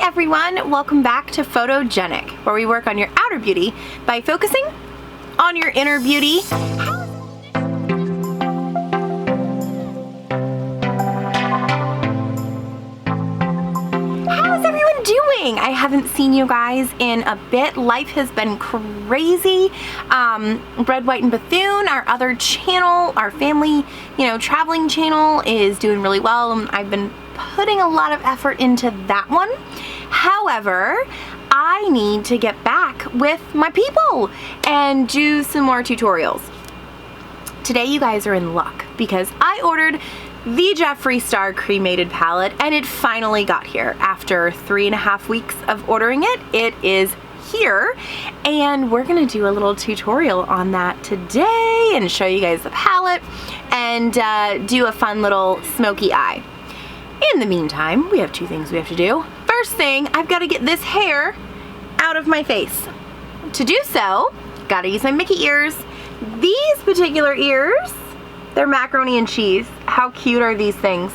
everyone, welcome back to photoJENNic, where we work on your outer beauty by focusing on your inner beauty. How's everyone doing? I haven't seen you guys in a bit. Life has been crazy. Red, White, and Bethune, our other channel, our family, traveling channel, is doing really well, and I've been putting a lot of effort into that one. However, I need to get back with my people and do some more tutorials. Today you guys are in luck because I ordered the Jeffree Star Cremated Palette and it finally got here. After 3.5 weeks of ordering it, it is here, and we're gonna do a little tutorial on that today and show you guys the palette and do a fun little smoky eye. In the meantime, we have two things we have to do. First thing, I've got to get this hair out of my face. To do so, gotta use my Mickey ears. These particular ears, they're macaroni and cheese. How cute are these things?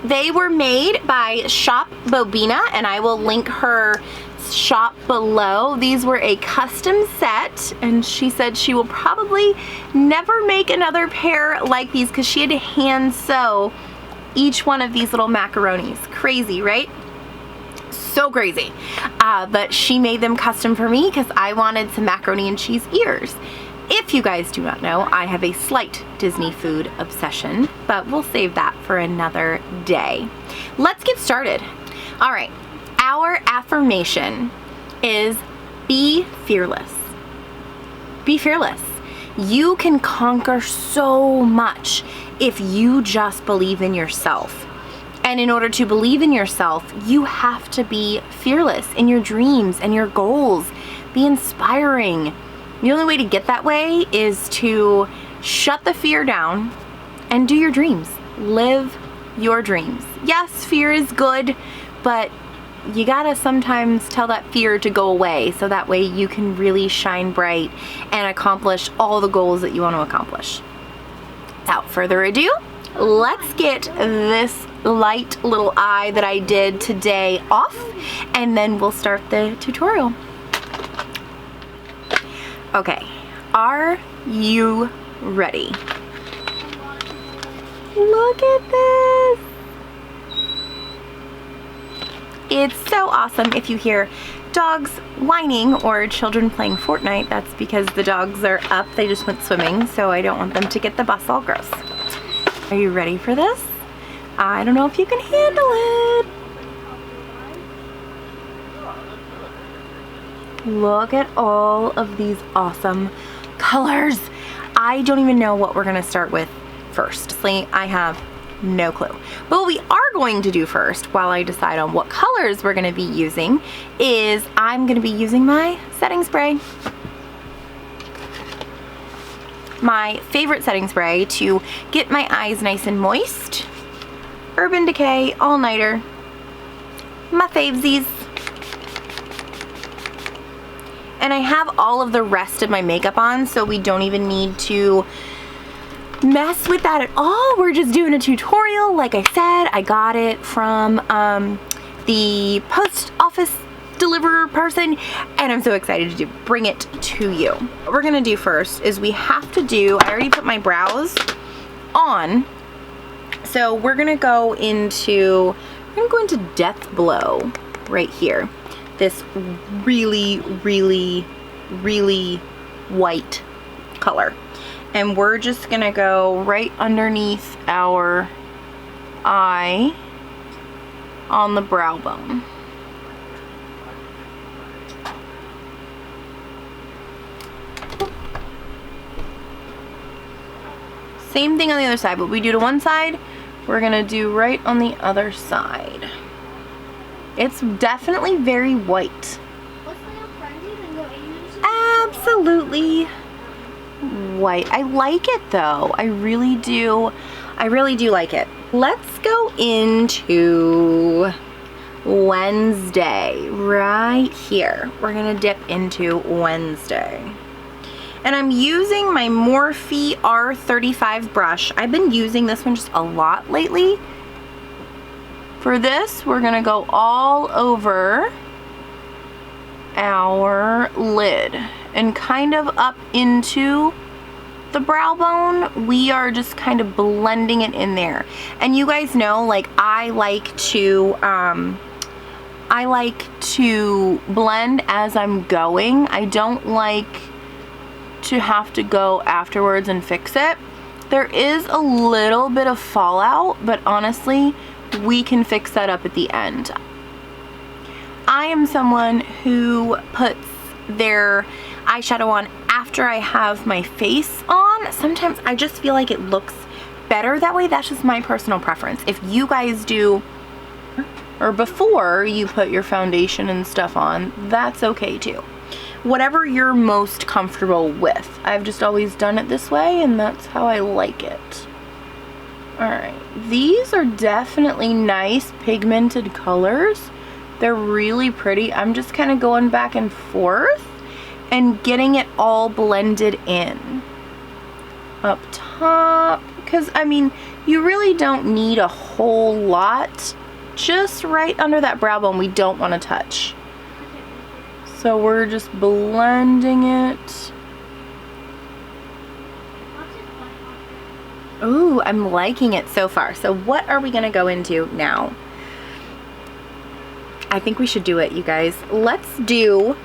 They were made by Shop Bobina, and I will link her shop below. These were a custom set, and she said she will probably never make another pair like these because she had to hand sew each one of these little macaronis. Crazy, right? So crazy. But she made them custom for me because I wanted some macaroni and cheese ears. If you guys do not know, I have a slight Disney food obsession, but we'll save that for another day. Let's get started. All right, our affirmation is be fearless. Be fearless. You can conquer so much if you just believe in yourself. And in order to believe in yourself, you have to be fearless in your dreams and your goals. Be inspiring. The only way to get that way is to shut the fear down and do your dreams. Live your dreams. Yes, fear is good, but you gotta sometimes tell that fear to go away so that way you can really shine bright and accomplish all the goals that you want to accomplish. Without further ado, let's get this light little eye that I did today off, and then we'll start the tutorial. Okay, are you ready? Look at this. It's so awesome. If you hear dogs whining or children playing Fortnite, that's because the dogs are up. They just went swimming, so I don't want them to get the bus all gross. Are you ready for this? I don't know if you can handle it. Look at all of these awesome colors. I don't even know what we're gonna start with first. I have no clue. But what we are going to do first, while I decide on what colors we're gonna be using, is I'm gonna be using my setting spray. My favorite setting spray to get my eyes nice and moist. Urban Decay All Nighter. My favesies. And I have all of the rest of my makeup on, so we don't even need to mess with that at all. We're just doing a tutorial. Like I said, I got it from the post office deliverer person, and I'm so excited to bring it to you. What we're gonna do first is I already put my brows on, so we're gonna go into Death Blow right here. This really, really, really white color. And we're just gonna go right underneath our eye on the brow bone. Same thing on the other side, but we do to one side, we're gonna do right on the other side. It's definitely very white. Absolutely white. I like it though. I really do like it. Let's go into Wednesday right here. We're gonna dip into Wednesday. And I'm using my Morphe R35 brush. I've been using this one just a lot lately. For this, we're gonna go all over our lid and kind of up into the brow bone. We are just kind of blending it in there. And you guys know, like, I like to blend as I'm going. I don't like to have to go afterwards and fix it. There is a little bit of fallout, but honestly, we can fix that up at the end. I am someone who puts their eyeshadow on after I have my face on. Sometimes I just feel like it looks better that way. That's just my personal preference. If you guys do, or before you put your foundation and stuff on, that's okay too. Whatever you're most comfortable with. I've just always done it this way, and that's how I like it. Alright, these are definitely nice pigmented colors. They're really pretty. I'm just kind of going back and forth and getting it all blended in. Up top, because I mean, you really don't need a whole lot. Just right under that brow bone we don't want to touch. So we're just blending it. Ooh, I'm liking it so far. So what are we gonna go into now? I think we should do it, you guys. Let's do,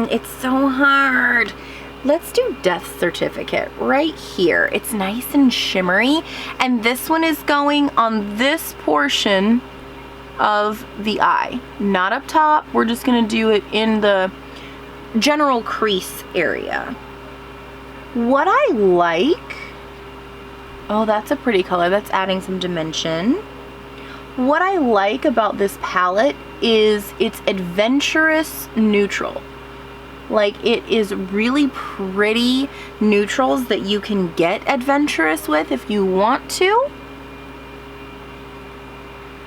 it's so hard. Let's do Death Certificate right here. It's nice and shimmery, and this one is going on this portion of the eye, not up top. We're just gonna do it in the general crease area. What I like, oh, that's a pretty color. That's adding some dimension. What I like about this palette is it's adventurous neutral. Like, it is really pretty neutrals that you can get adventurous with if you want to.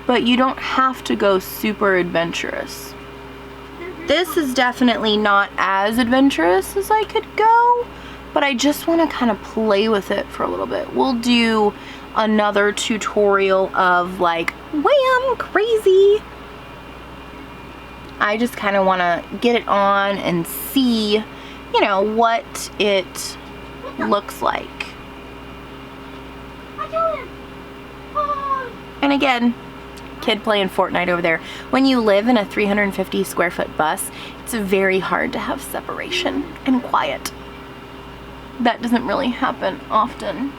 But you don't have to go super adventurous. This is definitely not as adventurous as I could go, but I just want to kind of play with it for a little bit. We'll do another tutorial of like, wham, crazy. I just kind of want to get it on and see, you know, what it looks like. And again, kid playing Fortnite over there. When you live in a 350 square foot bus, it's very hard to have separation and quiet. That doesn't really happen often.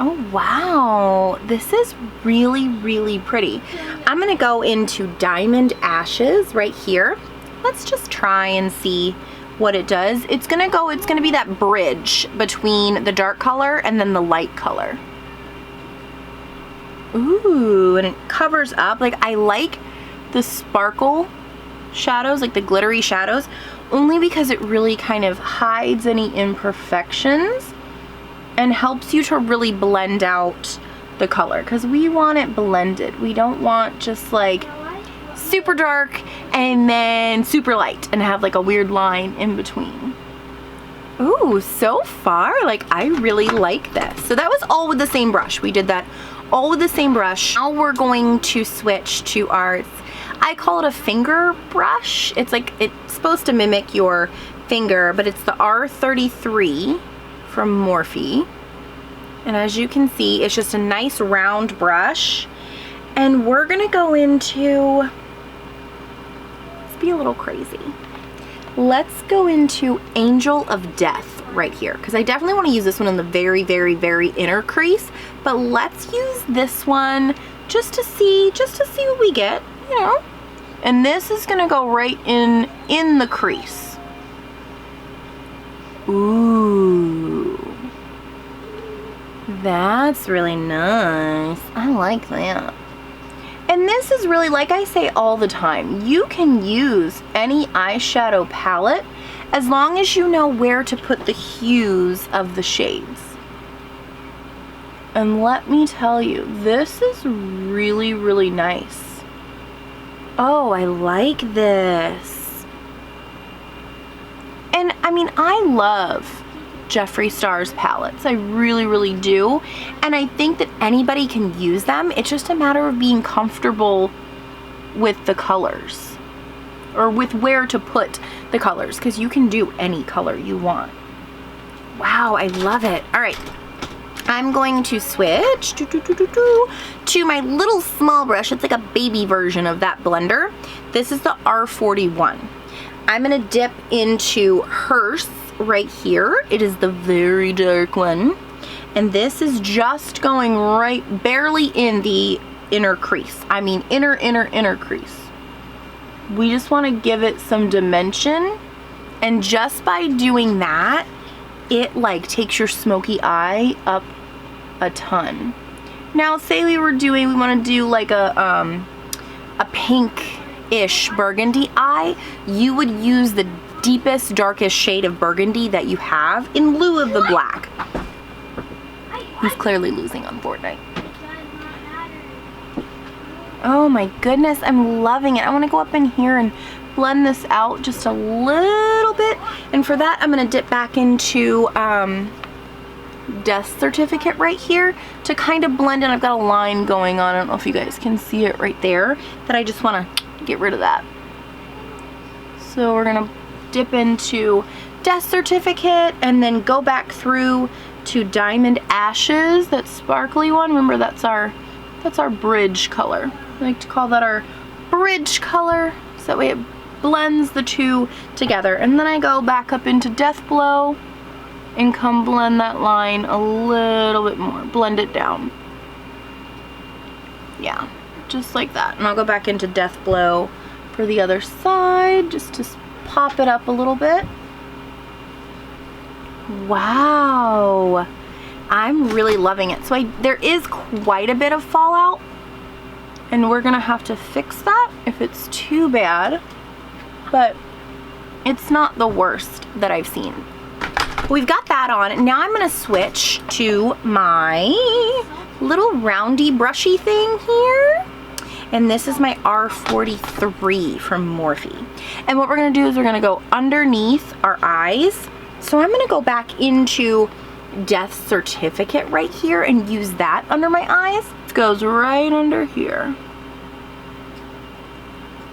Oh wow, this is really, really pretty. I'm gonna go into Diamond Ashes right here. Let's just try and see what it does. It's gonna be that bridge between the dark color and then the light color. Ooh, and it covers up. Like, I like the sparkle shadows, like the glittery shadows, only because it really kind of hides any imperfections and helps you to really blend out the color, because we want it blended. We don't want just like super dark and then super light and have like a weird line in between. Ooh, so far, like, I really like this. So that was all with the same brush. We did that all with the same brush. Now we're going to switch to our, I call it a finger brush. It's like, it's supposed to mimic your finger, but it's the R33 from Morphe. And as you can see, it's just a nice round brush. And we're gonna go into, let's be a little crazy. Let's go into Angel of Death right here, because I definitely want to use this one in the very, very, very inner crease. But let's use this one just to see what we get, you know. And this is gonna go right in the crease. Ooh, that's really nice. I like that. And this is really, like I say all the time, you can use any eyeshadow palette as long as you know where to put the hues of the shades. And let me tell you, this is really, really nice. Oh, I like this. And I mean, I love Jeffree Star's palettes. I really, really do. And I think that anybody can use them. It's just a matter of being comfortable with the colors, or with where to put the colors, because you can do any color you want. Wow, I love it. All right, I'm going to switch to my little small brush. It's like a baby version of that blender. This is the R41. I'm gonna dip into Hearst right here. It is the very dark one. And this is just going right barely in the inner crease. I mean inner crease. We just want to give it some dimension, and just by doing that, it like takes your smoky eye up a ton. Now say we want to do like a pink-ish burgundy eye, you would use the deepest, darkest shade of burgundy that you have in lieu of the black. He's clearly losing on Fortnite. Oh my goodness, I'm loving it. I want to go up in here and blend this out just a little bit. And for that, I'm going to dip back into Death Certificate right here to kind of blend in. I've got a line going on. I don't know if you guys can see it right there, that I just want to get rid of that. So we're going to dip into Death Certificate and then go back through to Diamond Ashes, that sparkly one. Remember, that's our bridge color. I like to call that our bridge color, so that way it blends the two together. And then I go back up into Death Blow and come blend that line a little bit more. Blend it down. Yeah, just like that. And I'll go back into Death Blow for the other side, just to pop it up a little bit. Wow. I'm really loving it. So there is quite a bit of fallout, and we're gonna have to fix that if it's too bad, but it's not the worst that I've seen. We've got that on, and now I'm gonna switch to my little roundy brushy thing here, and this is my R43 from Morphe. And what we're gonna do is we're gonna go underneath our eyes. So I'm gonna go back into Death Certificate right here and use that under my eyes. It goes right under here.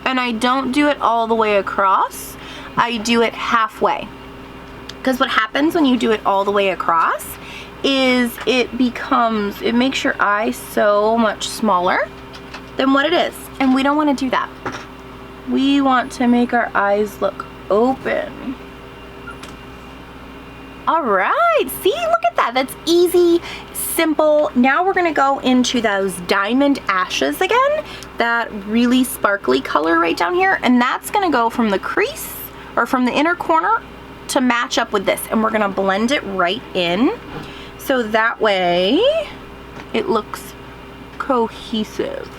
And I don't do it all the way across. I do it halfway. Because what happens when you do it all the way across is it makes your eye so much smaller than what it is. And we don't want to do that. We want to make our eyes look open. All right, see, look at that. That's easy, simple. Now we're gonna go into those Diamond Ashes again, that really sparkly color right down here, and that's gonna go from the crease, or from the inner corner, to match up with this, and we're gonna blend it right in, so that way it looks cohesive.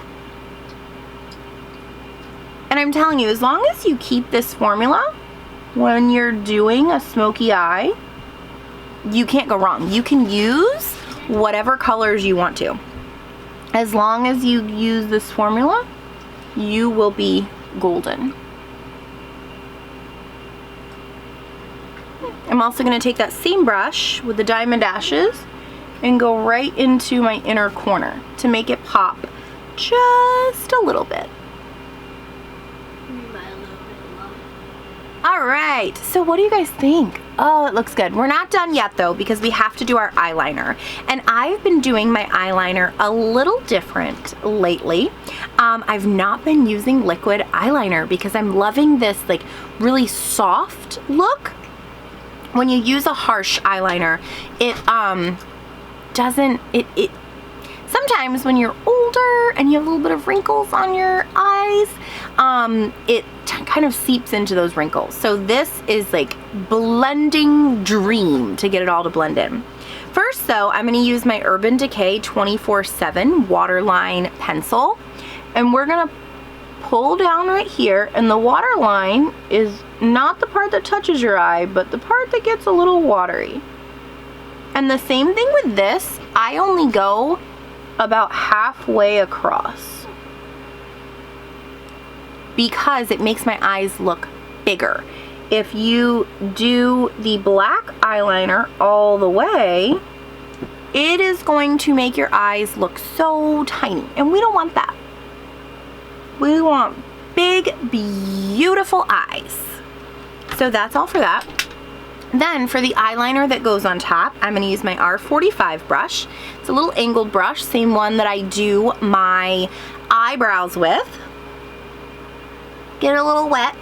And I'm telling you, as long as you keep this formula when you're doing a smoky eye, you can't go wrong. You can use whatever colors you want to. As long as you use this formula, you will be golden. I'm also going to take that same brush with the Diamond Ashes and go right into my inner corner to make it pop just a little bit. All right, so what do you guys think? Oh, it looks good. We're not done yet though, because we have to do our eyeliner. And I've been doing my eyeliner a little different lately. I've not been using liquid eyeliner because I'm loving this like really soft look. When you use a harsh eyeliner, it sometimes when you're older and you have a little bit of wrinkles on your eyes, it kind of seeps into those wrinkles. So this is like blending dream to get it all to blend in. First though, I'm gonna use my Urban Decay 24/7 waterline pencil, and we're gonna pull down right here, and the waterline is not the part that touches your eye, but the part that gets a little watery. And the same thing with this, I only go about halfway across because it makes my eyes look bigger. if you do the black eyeliner all the way, it is going to make your eyes look so tiny, and we don't want that. We want big, beautiful eyes. So that's all for that. Then for the eyeliner that goes on top, I'm going to use my R45 brush. It's a little angled brush, same one that I do my eyebrows with. Get it a little wet,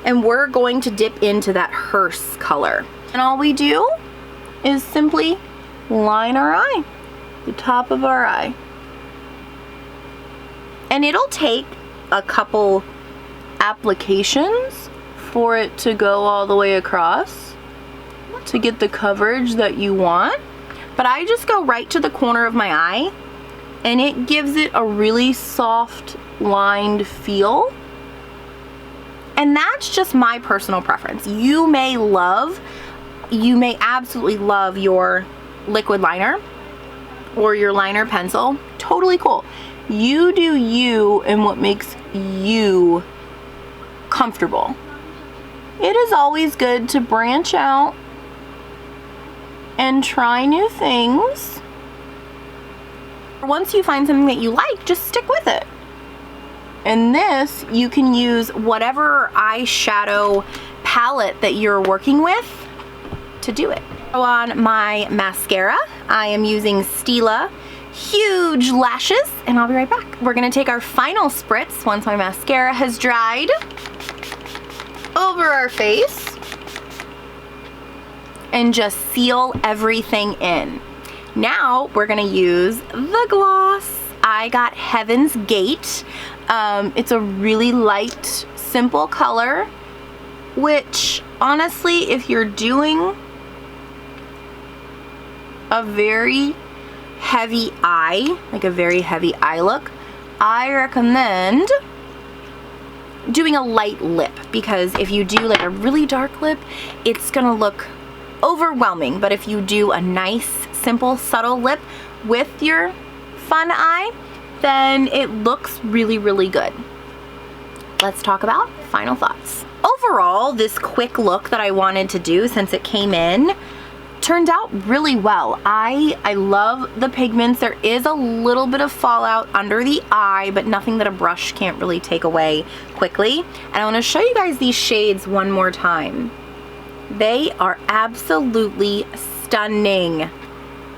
and we're going to dip into that hearse color. And all we do is simply line our eye, the top of our eye. And it'll take a couple applications for it to go all the way across to get the coverage that you want. But I just go right to the corner of my eye, and it gives it a really soft lined feel. And that's just my personal preference. You may absolutely love your liquid liner or your liner pencil. Totally cool. You do you and what makes you comfortable. It is always good to branch out and try new things. Once you find something that you like, just stick with it. And this, you can use whatever eyeshadow palette that you're working with to do it. On my mascara, I am using Stila Huge Lashes, and I'll be right back. We're gonna take our final spritz once my mascara has dried over our face and just seal everything in. Now we're gonna use the gloss. I got Heaven's Gate. It's a really light, simple color, which honestly, if you're doing a very heavy eye, like a very heavy eye look, I recommend doing a light lip, because if you do like a really dark lip, it's gonna look overwhelming. But if you do a nice, simple, subtle lip with your fun eye, then it looks really, really good. Let's talk about final thoughts. Overall, this quick look that I wanted to do since it came in turned out really well. I love the pigments. There is a little bit of fallout under the eye, but nothing that a brush can't really take away quickly. And I want to show you guys these shades one more time. They are absolutely stunning.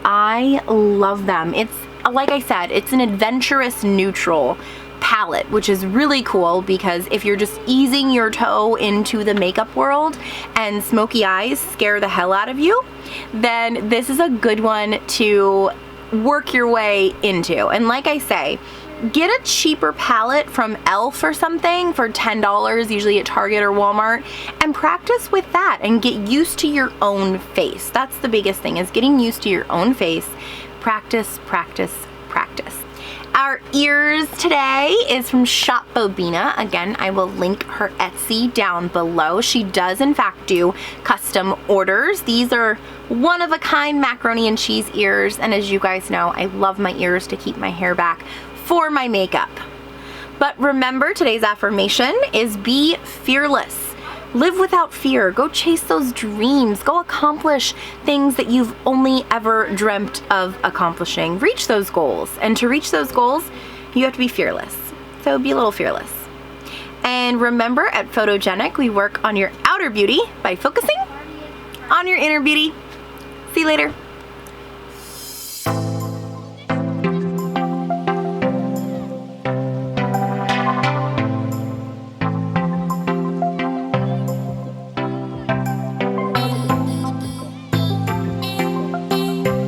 I love them. It's, like I said, it's an adventurous neutral palette, which is really cool, because if you're just easing your toe into the makeup world and smoky eyes scare the hell out of you, then this is a good one to work your way into. And like I say, get a cheaper palette from e.l.f. or something for $10, usually at Target or Walmart, and practice with that and get used to your own face. That's the biggest thing, is getting used to your own face. Practice, practice, practice. Our ears today is from Shop Bobina. Again, I will link her Etsy down below. She does in fact do custom orders. These are one-of-a-kind macaroni and cheese ears, and as you guys know, I love my ears to keep my hair back for my makeup. But remember, today's affirmation is be fearless. Live without fear. Go chase those dreams. Go accomplish things that you've only ever dreamt of accomplishing. Reach those goals. And to reach those goals, you have to be fearless. So be a little fearless. And remember, at photoJENNic, we work on your outer beauty by focusing on your inner beauty. See you later.